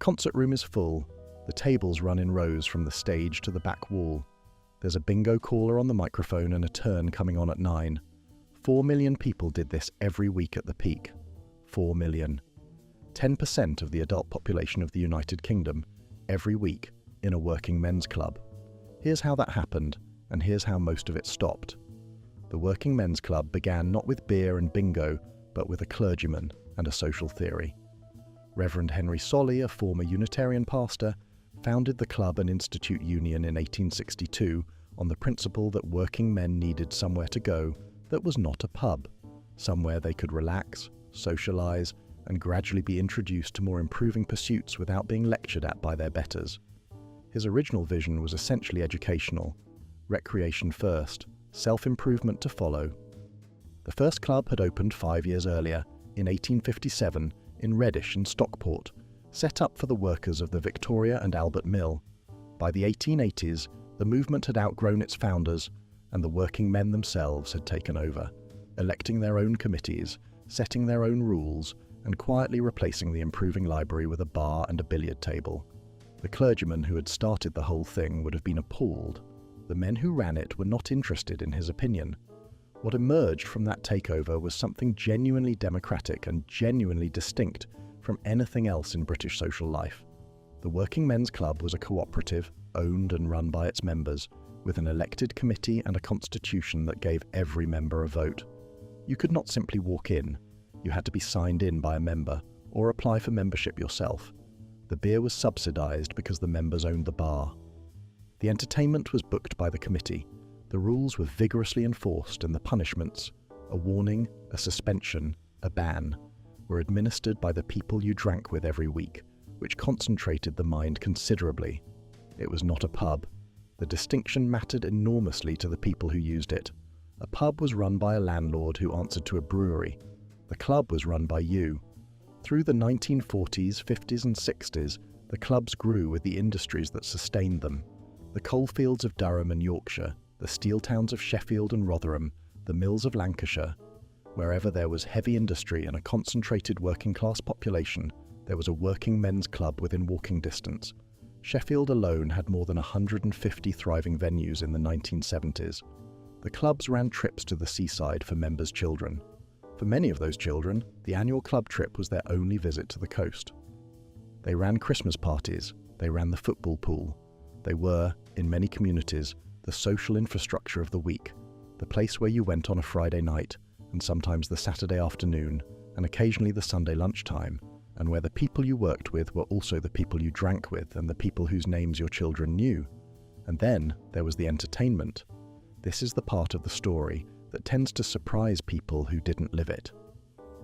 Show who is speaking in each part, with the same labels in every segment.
Speaker 1: concert room is full. The tables run in rows from the stage to the back wall. There's a bingo caller on the microphone and a turn coming on at 9. 4 million people did this every week at the peak. 4 million. 10% of the adult population of the United Kingdom, every week, in a working men's club. Here's how that happened, and here's how most of it stopped. The working men's club began not with beer and bingo, but with a clergyman and a social theory. Reverend Henry Solly, a former Unitarian pastor, founded the Club and Institute Union in 1862 on the principle that working men needed somewhere to go that was not a pub, somewhere they could relax, socialise, and gradually be introduced to more improving pursuits without being lectured at by their betters. His original vision was essentially educational: recreation first, self-improvement to follow. The first club had opened 5 years earlier, in 1857, in Reddish in Stockport, set up for the workers of the Victoria and Albert Mill. By the 1880s, the movement had outgrown its founders, and the working men themselves had taken over, electing their own committees, setting their own rules, and quietly replacing the improving library with a bar and a billiard table. The clergyman who had started the whole thing would have been appalled. The men who ran it were not interested in his opinion. What emerged from that takeover was something genuinely democratic and genuinely distinct from anything else in British social life. The Working Men's Club was a cooperative, owned and run by its members, with an elected committee and a constitution that gave every member a vote. You could not simply walk in. You had to be signed in by a member, or apply for membership yourself. The beer was subsidised because the members owned the bar. The entertainment was booked by the committee. The rules were vigorously enforced, and the punishments, a warning, a suspension, a ban, were administered by the people you drank with every week, which concentrated the mind considerably. It was not a pub. The distinction mattered enormously to the people who used it. A pub was run by a landlord who answered to a brewery. The club was run by you. Through the 1940s, 50s and 60s, the clubs grew with the industries that sustained them. The coalfields of Durham and Yorkshire, the steel towns of Sheffield and Rotherham, the mills of Lancashire. Wherever there was heavy industry and a concentrated working-class population, there was a working men's club within walking distance. Sheffield alone had more than 150 thriving venues in the 1970s. The clubs ran trips to the seaside for members' children. For many of those children, the annual club trip was their only visit to the coast. They ran Christmas parties, they ran the football pool. They were, in many communities, the social infrastructure of the week, the place where you went on a Friday night, and sometimes the Saturday afternoon, and occasionally the Sunday lunchtime, and where the people you worked with were also the people you drank with and the people whose names your children knew. And then there was the entertainment. This is the part of the story that tends to surprise people who didn't live it.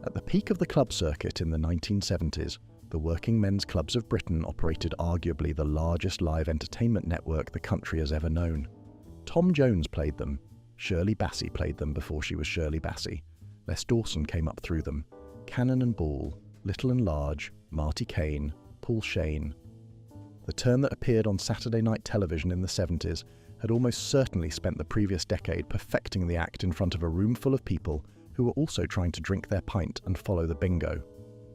Speaker 1: At the peak of the club circuit in the 1970s, the Working Men's Clubs of Britain operated arguably the largest live entertainment network the country has ever known. Tom Jones played them. Shirley Bassey played them before she was Shirley Bassey. Les Dawson came up through them. Cannon and Ball, Little and Large, Marty Kane, Paul Shane. The turn that appeared on Saturday night television in the 70s had almost certainly spent the previous decade perfecting the act in front of a room full of people who were also trying to drink their pint and follow the bingo.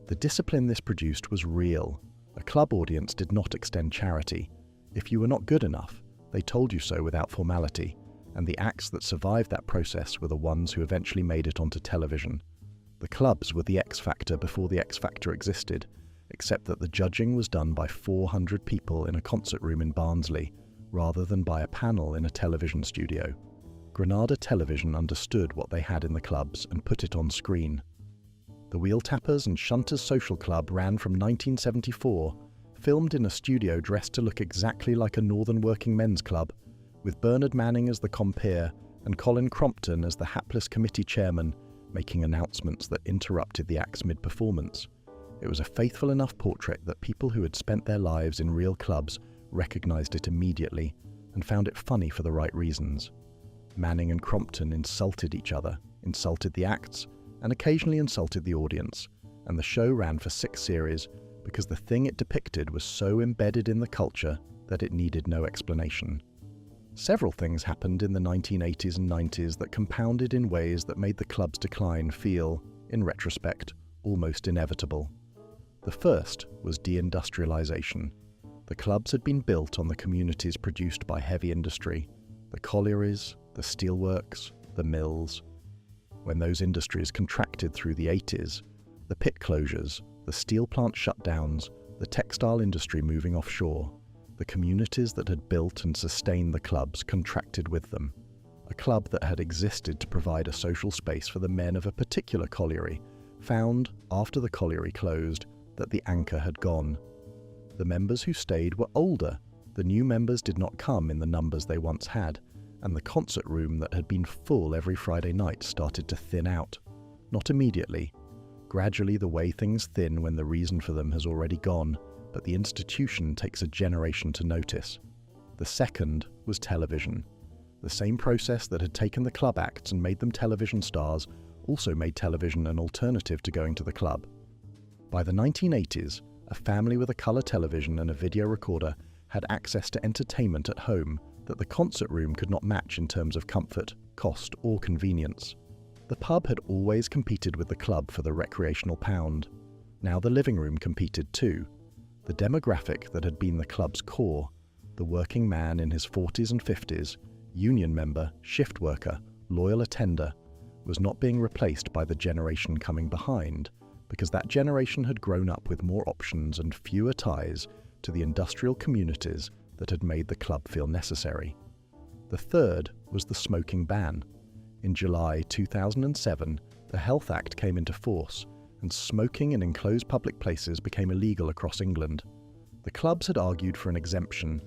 Speaker 1: The discipline this produced was real. A club audience did not extend charity. If you were not good enough, they told you so without formality, and the acts that survived that process were the ones who eventually made it onto television. The clubs were the X Factor before the X Factor existed, except that the judging was done by 400 people in a concert room in Barnsley, rather than by a panel in a television studio. Granada Television understood what they had in the clubs and put it on screen. The Wheeltappers and Shunters Social Club ran from 1974, filmed in a studio dressed to look exactly like a Northern Working Men's Club, with Bernard Manning as the compere and Colin Crompton as the hapless committee chairman, making announcements that interrupted the act's mid-performance. It was a faithful enough portrait that people who had spent their lives in real clubs recognised it immediately and found it funny for the right reasons. Manning and Crompton insulted each other, insulted the acts, and occasionally insulted the audience, and the show ran for 6 series because the thing it depicted was so embedded in the culture that it needed no explanation. Several things happened in the 1980s and 90s that compounded in ways that made the club's decline feel, in retrospect, almost inevitable. The first was deindustrialisation. The clubs had been built on the communities produced by heavy industry, the collieries, the steelworks, the mills. When those industries contracted through the 80s, the pit closures, the steel plant shutdowns, the textile industry moving offshore, the communities that had built and sustained the clubs contracted with them. A club that had existed to provide a social space for the men of a particular colliery found, after the colliery closed, that the anchor had gone. The members who stayed were older, the new members did not come in the numbers they once had, and the concert room that had been full every Friday night started to thin out. Not immediately. Gradually the way things thin when the reason for them has already gone, but the institution takes a generation to notice. The second was television. The same process that had taken the club acts and made them television stars also made television an alternative to going to the club. By the 1980s, a family with a colour television and a video recorder had access to entertainment at home that the concert room could not match in terms of comfort, cost, or convenience. The pub had always competed with the club for the recreational pound. Now the living room competed too. The demographic that had been the club's core, the working man in his 40s and 50s, union member, shift worker, loyal attender, was not being replaced by the generation coming behind, because that generation had grown up with more options and fewer ties to the industrial communities that had made the club feel necessary. The third was the smoking ban. In July 2007, the Health Act came into force, and smoking in enclosed public places became illegal across England. The clubs had argued for an exemption.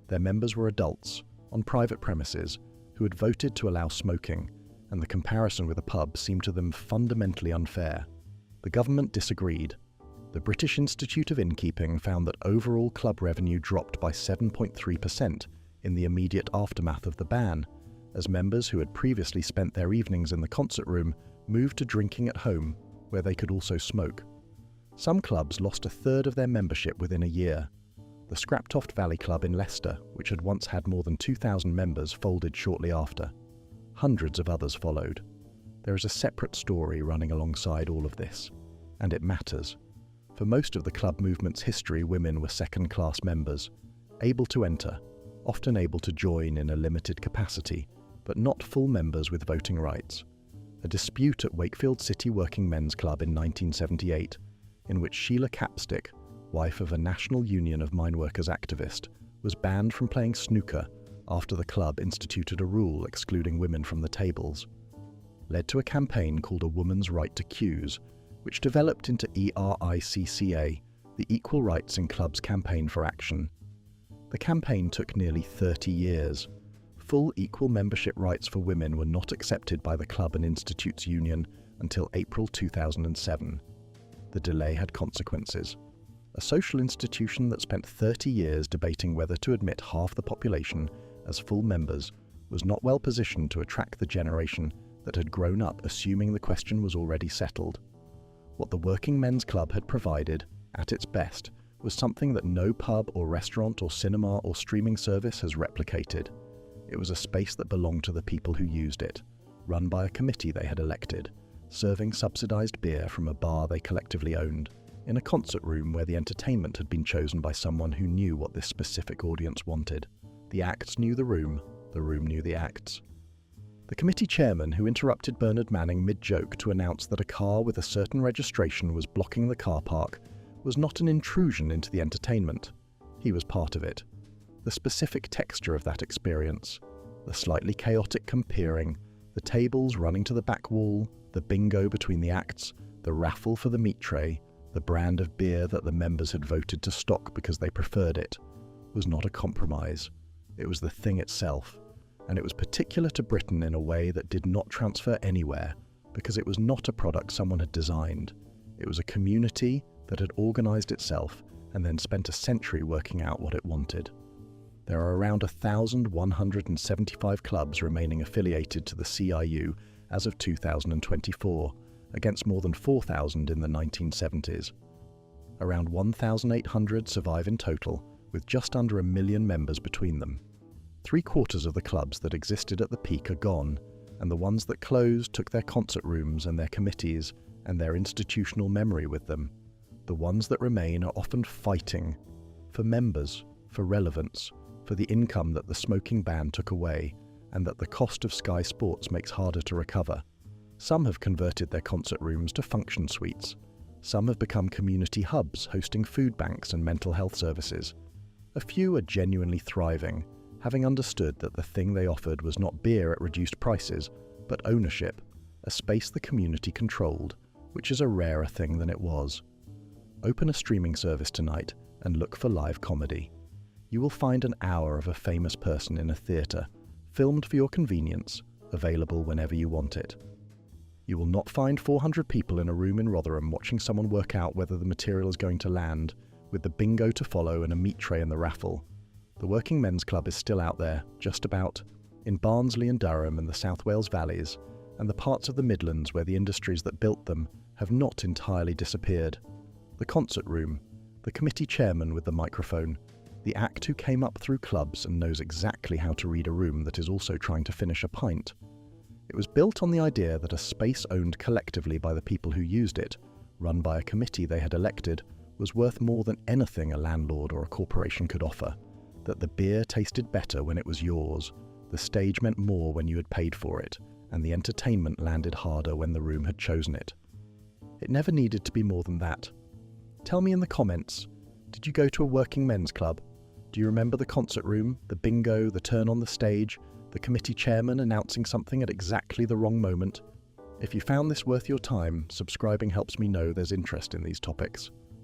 Speaker 1: Their members were adults, on private premises, who had voted to allow smoking, and the comparison with a pub seemed to them fundamentally unfair. The government disagreed. The British Institute of Innkeeping found that overall club revenue dropped by 7.3% in the immediate aftermath of the ban, as members who had previously spent their evenings in the concert room moved to drinking at home, where they could also smoke. Some clubs lost a third of their membership within a year. The Scraptoft Valley Club in Leicester, which had once had more than 2,000 members, folded shortly after. Hundreds of others followed. There is a separate story running alongside all of this, and it matters. For most of the club movement's history, women were second-class members, able to enter, often able to join in a limited capacity, but not full members with voting rights. A dispute at Wakefield City Working Men's Club in 1978, in which Sheila Capstick, wife of a National Union of Mineworkers activist, was banned from playing snooker after the club instituted a rule excluding women from the tables, led to a campaign called A Woman's Right to Cues, which developed into ERICCA, the Equal Rights in Clubs Campaign for Action. The campaign took nearly 30 years. Full equal membership rights for women were not accepted by the Club and Institutes Union until April 2007. The delay had consequences. A social institution that spent 30 years debating whether to admit half the population as full members was not well positioned to attract the generation that had grown up assuming the question was already settled. What the Working Men's Club had provided, at its best, was something that no pub or restaurant or cinema or streaming service has replicated. It was a space that belonged to the people who used it, run by a committee they had elected, serving subsidised beer from a bar they collectively owned, in a concert room where the entertainment had been chosen by someone who knew what this specific audience wanted. The acts knew the room knew the acts. The committee chairman, who interrupted Bernard Manning mid-joke to announce that a car with a certain registration was blocking the car park, was not an intrusion into the entertainment. He was part of it. The specific texture of that experience, the slightly chaotic comparing, the tables running to the back wall, the bingo between the acts, the raffle for the meat tray, the brand of beer that the members had voted to stock because they preferred it, was not a compromise. It was the thing itself, and it was particular to Britain in a way that did not transfer anywhere, because it was not a product someone had designed. It was a community that had organised itself and then spent a century working out what it wanted. There are around 1,175 clubs remaining affiliated to the CIU as of 2024, against more than 4,000 in the 1970s. Around 1,800 survive in total, with just under 1 million members between them. 3/4 of the clubs that existed at the peak are gone, and the ones that closed took their concert rooms and their committees and their institutional memory with them. the ones that remain are often fighting for members, for relevance, for the income that the smoking ban took away and that the cost of Sky Sports makes harder to recover. Some have converted their concert rooms to function suites. Some have become community hubs hosting food banks and mental health services. A few are genuinely thriving, having understood that the thing they offered was not beer at reduced prices, but ownership, a space the community controlled, which is a rarer thing than it was. Open a streaming service tonight and look for live comedy. You will find an hour of a famous person in a theatre, filmed for your convenience, available whenever you want it. You will not find 400 people in a room in Rotherham watching someone work out whether the material is going to land, with the bingo to follow and a meat tray in the raffle. The Working Men's Club is still out there, just about, in Barnsley and Durham and the South Wales valleys, and the parts of the Midlands where the industries that built them have not entirely disappeared. The concert room, the committee chairman with the microphone, the act who came up through clubs and knows exactly how to read a room that is also trying to finish a pint. It was built on the idea that a space owned collectively by the people who used it, run by a committee they had elected, was worth more than anything a landlord or a corporation could offer, that the beer tasted better when it was yours, the stage meant more when you had paid for it, and the entertainment landed harder when the room had chosen it. It never needed to be more than that. Tell me in the comments, did you go to a working men's club? Do you remember the concert room, the bingo, the turn on the stage, the committee chairman announcing something at exactly the wrong moment? If you found this worth your time, subscribing helps me know there's interest in these topics.